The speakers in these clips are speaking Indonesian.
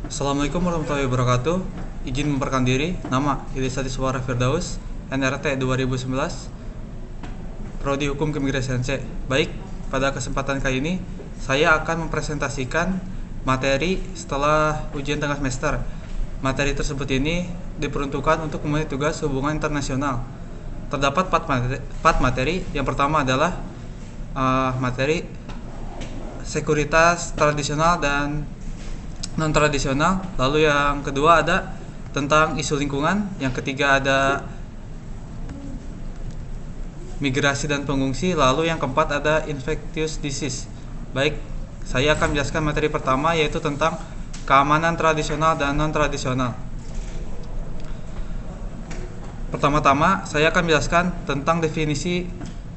Assalamualaikum warahmatullahi wabarakatuh. Izin memperkenalkan diri, nama Ilyas Suara Firdaus, NRT 2011, Prodi Hukum Keimigrasian C. Baik, pada kesempatan kali ini saya akan mempresentasikan materi setelah ujian tengah semester. Materi tersebut ini diperuntukkan untuk memenuhi tugas hubungan internasional. Terdapat 4 materi. Yang pertama adalah materi sekuritas tradisional dan non tradisional. Lalu yang kedua ada tentang isu lingkungan. Yang ketiga ada migrasi dan pengungsi. Lalu yang keempat ada infectious disease. Baik, saya akan menjelaskan materi pertama, yaitu tentang keamanan tradisional dan non tradisional. Pertama-tama saya akan menjelaskan tentang definisi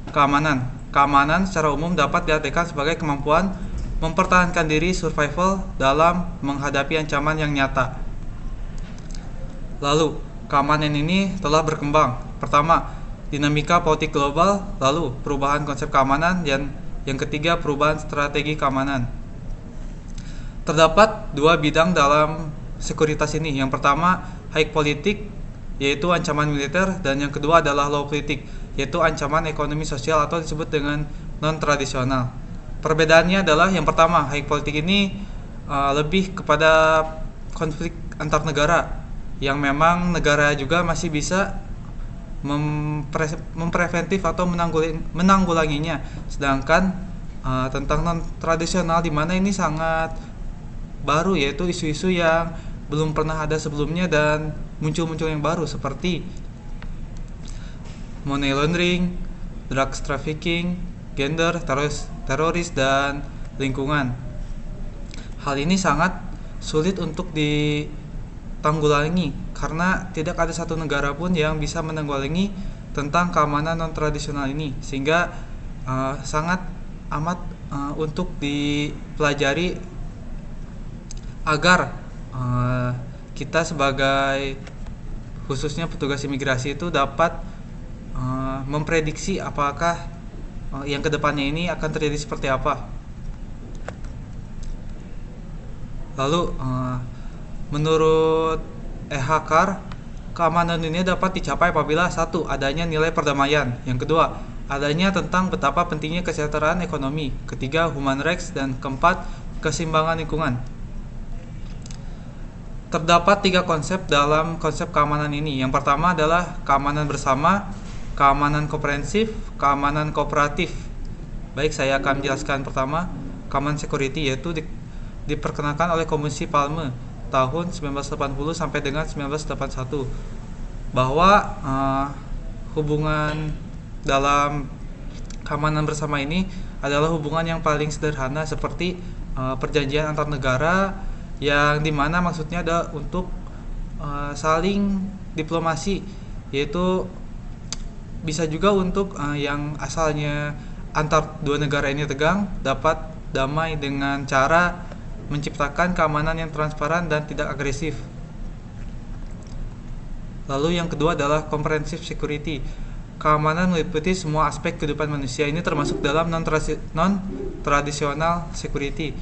keamanan. Keamanan secara umum dapat diartikan sebagai kemampuan mempertahankan diri survival dalam menghadapi ancaman yang nyata. Lalu, keamanan ini telah berkembang. Pertama, dinamika politik global, lalu perubahan konsep keamanan, dan yang ketiga perubahan strategi keamanan. Terdapat 2 bidang dalam sekuritas ini. Yang pertama, high politik, yaitu ancaman militer, dan yang kedua adalah low politik, yaitu ancaman ekonomi sosial atau disebut dengan non tradisional. Perbedaannya adalah yang pertama, high politik ini lebih kepada konflik antar negara yang memang negara juga masih bisa mempreventif atau menanggulanginya. Sedangkan tentang non tradisional, di mana ini sangat baru, yaitu isu-isu yang belum pernah ada sebelumnya dan muncul-muncul yang baru seperti money laundering, drugs trafficking, gender, teroris, dan lingkungan. Hal ini sangat sulit untuk ditanggulangi karena tidak ada satu negara pun yang bisa menanggulangi tentang keamanan non tradisional ini, sehingga sangat amat untuk dipelajari agar kita sebagai khususnya petugas imigrasi itu dapat memprediksi apakah yang kedepannya ini akan terjadi seperti apa. Lalu menurut EHKAR, keamanan dunia dapat dicapai apabila satu, adanya nilai perdamaian. Yang kedua, adanya tentang betapa pentingnya kesejahteraan ekonomi. Ketiga, human rights, dan keempat, keseimbangan lingkungan. Terdapat 3 konsep dalam konsep keamanan ini. Yang pertama adalah keamanan bersama, keamanan komprehensif, keamanan kooperatif. Baik, saya akan menjelaskan pertama, common security, yaitu diperkenalkan oleh Komisi Palme tahun 1980 sampai dengan 1981, bahwa hubungan dalam keamanan bersama ini adalah hubungan yang paling sederhana seperti perjanjian antar negara, yang dimana maksudnya ada untuk saling diplomasi, yaitu bisa juga untuk yang asalnya antar 2 negara ini tegang dapat damai dengan cara menciptakan keamanan yang transparan dan tidak agresif. Lalu yang kedua adalah comprehensive security. Keamanan meliputi semua aspek kehidupan manusia, ini termasuk dalam non-traditional security,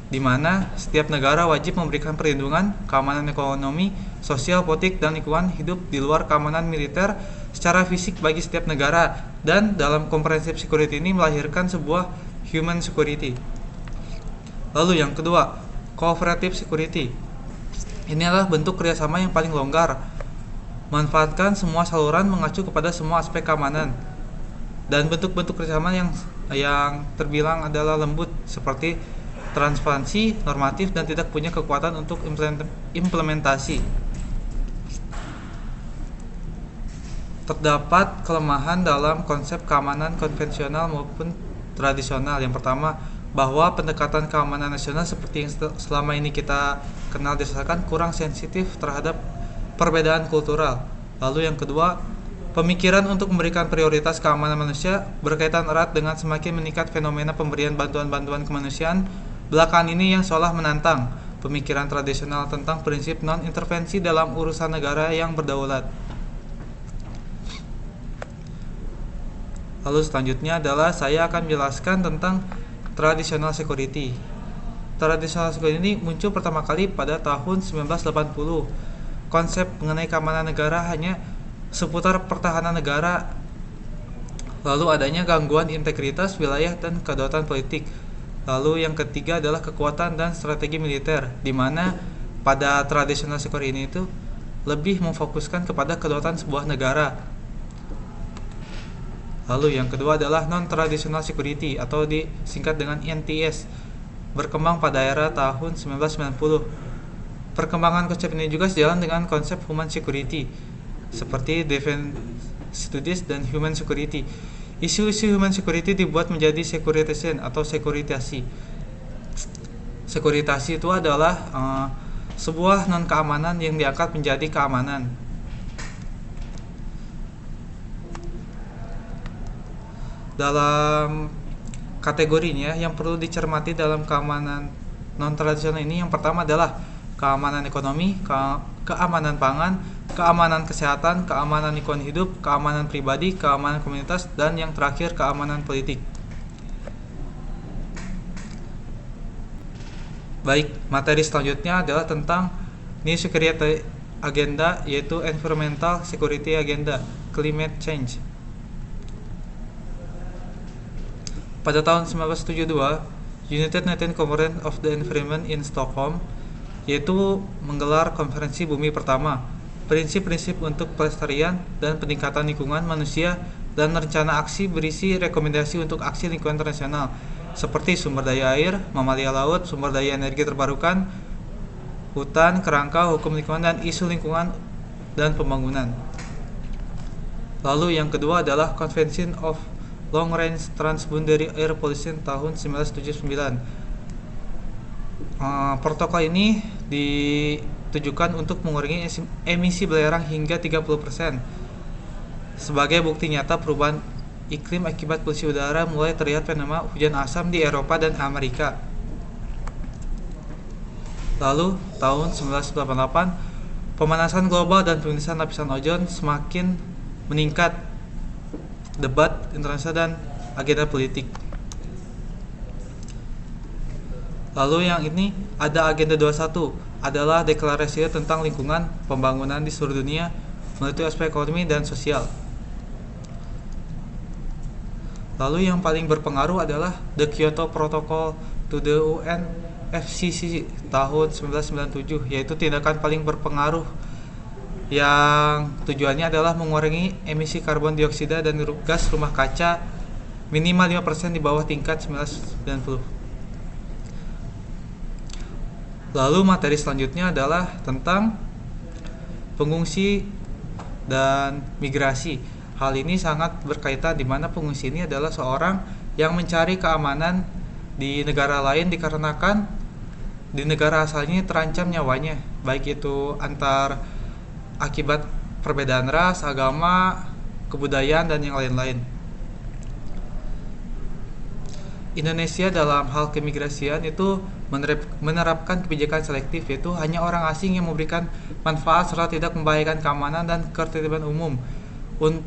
di mana setiap negara wajib memberikan perlindungan, keamanan ekonomi, sosial, politik, dan lingkungan hidup di luar keamanan militer secara fisik bagi setiap negara. Dan dalam comprehensive security ini melahirkan sebuah human security. Lalu yang kedua, cooperative security. Ini adalah bentuk kerjasama yang paling longgar, manfaatkan semua saluran mengacu kepada semua aspek keamanan. Dan bentuk-bentuk kerjasama yang terbilang adalah lembut, seperti transparansi, normatif, dan tidak punya kekuatan untuk implementasi. Terdapat kelemahan dalam konsep keamanan konvensional maupun tradisional. Yang pertama, bahwa pendekatan keamanan nasional seperti yang selama ini kita kenal dirasakan kurang sensitif terhadap perbedaan kultural. Lalu yang kedua, pemikiran untuk memberikan prioritas keamanan manusia berkaitan erat dengan semakin meningkat fenomena pemberian bantuan-bantuan kemanusiaan belakangan ini yang seolah menantang pemikiran tradisional tentang prinsip non-intervensi dalam urusan negara yang berdaulat. Lalu selanjutnya adalah saya akan menjelaskan tentang traditional security. tradisional security ini muncul pertama kali pada tahun 1980. Konsep mengenai keamanan negara hanya seputar pertahanan negara, lalu adanya gangguan integritas wilayah dan kedaulatan politik. Lalu yang ketiga adalah kekuatan dan strategi militer, di mana pada tradisional security ini itu lebih memfokuskan kepada kedaulatan sebuah negara. Lalu yang kedua adalah non-traditional security atau disingkat dengan NTS, berkembang pada era tahun 1990. Perkembangan konsep ini juga sejalan dengan konsep human security seperti defense studies dan human security. Isu-isu human security dibuat menjadi securitization atau sekuritasi. Sekuritasi itu adalah sebuah non-keamanan yang diangkat menjadi keamanan. Dalam kategorinya yang perlu dicermati dalam keamanan non-tradisional ini, yang pertama adalah keamanan ekonomi, keamanan pangan, keamanan kesehatan, keamanan lingkungan hidup, keamanan pribadi, keamanan komunitas, dan yang terakhir keamanan politik. Baik, materi selanjutnya adalah tentang New Security Agenda, yaitu Environmental Security Agenda, Climate Change. Pada tahun 1972, United Nations Conference of the Environment in Stockholm, yaitu menggelar konferensi bumi pertama, prinsip-prinsip untuk pelestarian dan peningkatan lingkungan manusia, dan rencana aksi berisi rekomendasi untuk aksi lingkungan internasional seperti sumber daya air, mamalia laut, sumber daya energi terbarukan, hutan, kerangka, hukum lingkungan, dan isu lingkungan dan pembangunan. Lalu yang kedua adalah Convention of Long Range Transboundary Air Pollution tahun 1979. Protokol ini ditujukan untuk mengurangi emisi belerang hingga 30%. Sebagai bukti nyata perubahan iklim akibat polusi udara, mulai terlihat fenomena hujan asam di Eropa dan Amerika. Lalu tahun 1988, pemanasan global dan pemenisan lapisan ozon semakin meningkat, debat internasional dan agenda politik. Lalu yang ini ada agenda 21, adalah deklarasi tentang lingkungan pembangunan di seluruh dunia melalui aspek ekonomi dan sosial. Lalu yang paling berpengaruh adalah The Kyoto Protocol to the UNFCCC tahun 1997, yaitu tindakan paling berpengaruh yang tujuannya adalah mengurangi emisi karbon dioksida dan gas rumah kaca minimal 5% di bawah tingkat 1990. Lalu materi selanjutnya adalah tentang pengungsi dan migrasi. Hal ini sangat berkaitan, di mana pengungsi ini adalah seorang yang mencari keamanan di negara lain dikarenakan di negara asalnya terancam nyawanya, baik itu antar akibat perbedaan ras, agama, kebudayaan, dan yang lain-lain. Indonesia dalam hal keimigrasian itu menerapkan kebijakan selektif, yaitu hanya orang asing yang memberikan manfaat serta tidak membahayakan keamanan dan ketertiban umum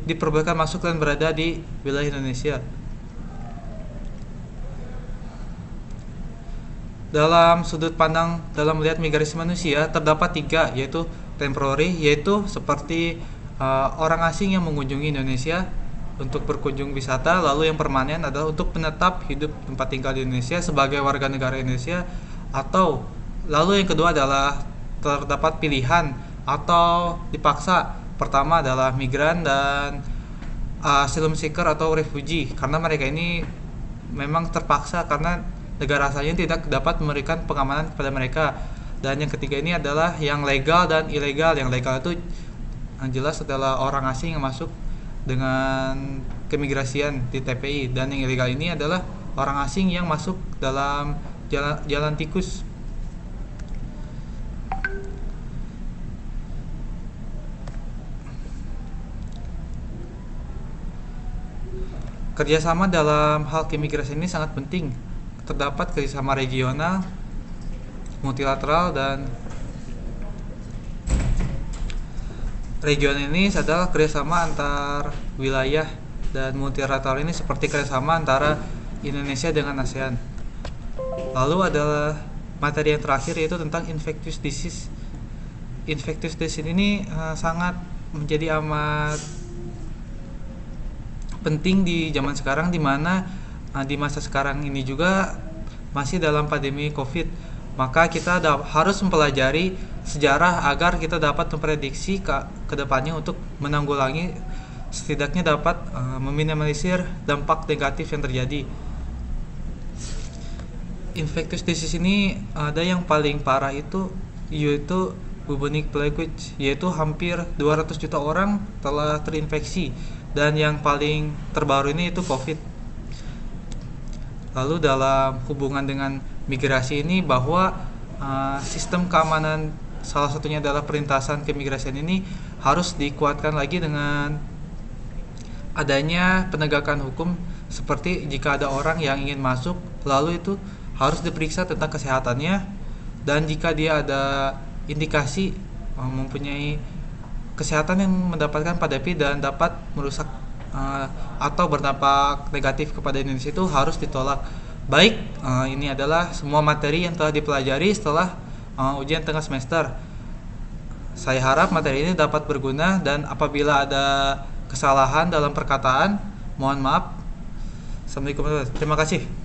diperbolehkan masuk dan berada di wilayah Indonesia. Dalam sudut pandang dalam melihat migrasi manusia terdapat 3, yaitu temporary, yaitu seperti orang asing yang mengunjungi Indonesia untuk berkunjung wisata. Lalu yang permanen adalah untuk menetap hidup tempat tinggal di Indonesia sebagai warga negara Indonesia. Lalu yang kedua adalah terdapat pilihan atau dipaksa. Pertama adalah migran dan asylum seeker atau refugee, karena mereka ini memang terpaksa karena negara asalnya tidak dapat memberikan pengamanan kepada mereka. Dan yang ketiga ini adalah yang legal dan ilegal. Yang legal itu yang jelas adalah orang asing yang masuk dengan keimigrasian di TPI, dan yang ilegal ini adalah orang asing yang masuk dalam jalan tikus. Kerjasama dalam hal keimigrasian ini sangat penting. Terdapat kerjasama regional, multilateral, dan regional ini adalah kerjasama antar wilayah, dan multilateral ini seperti kerjasama antara Indonesia dengan ASEAN. Lalu adalah materi yang terakhir yaitu tentang infectious disease. Infectious disease ini sangat menjadi amat penting di zaman sekarang, di mana di masa sekarang ini juga masih dalam pandemi COVID. Maka kita harus mempelajari sejarah agar kita dapat memprediksi ke depannya untuk menanggulangi, setidaknya dapat meminimalisir dampak negatif yang terjadi. Infectious disease ini ada yang paling parah yaitu bubonic plague, yaitu hampir 200 juta orang telah terinfeksi, dan yang paling terbaru ini itu COVID. Lalu dalam hubungan dengan migrasi ini, bahwa sistem keamanan, salah satunya adalah perintasan keimigrasian ini harus dikuatkan lagi dengan adanya penegakan hukum, seperti jika ada orang yang ingin masuk, lalu itu harus diperiksa tentang kesehatannya, dan jika dia ada indikasi mempunyai kesehatan yang mendapatkan pandemi dan dapat merusak atau berdampak negatif kepada Indonesia, itu harus ditolak. Baik, ini adalah semua materi yang telah dipelajari setelah ujian tengah semester. Saya harap materi ini dapat berguna, dan apabila ada kesalahan dalam perkataan, mohon maaf. Assalamualaikum warahmatullahi wabarakatuh. Terima kasih.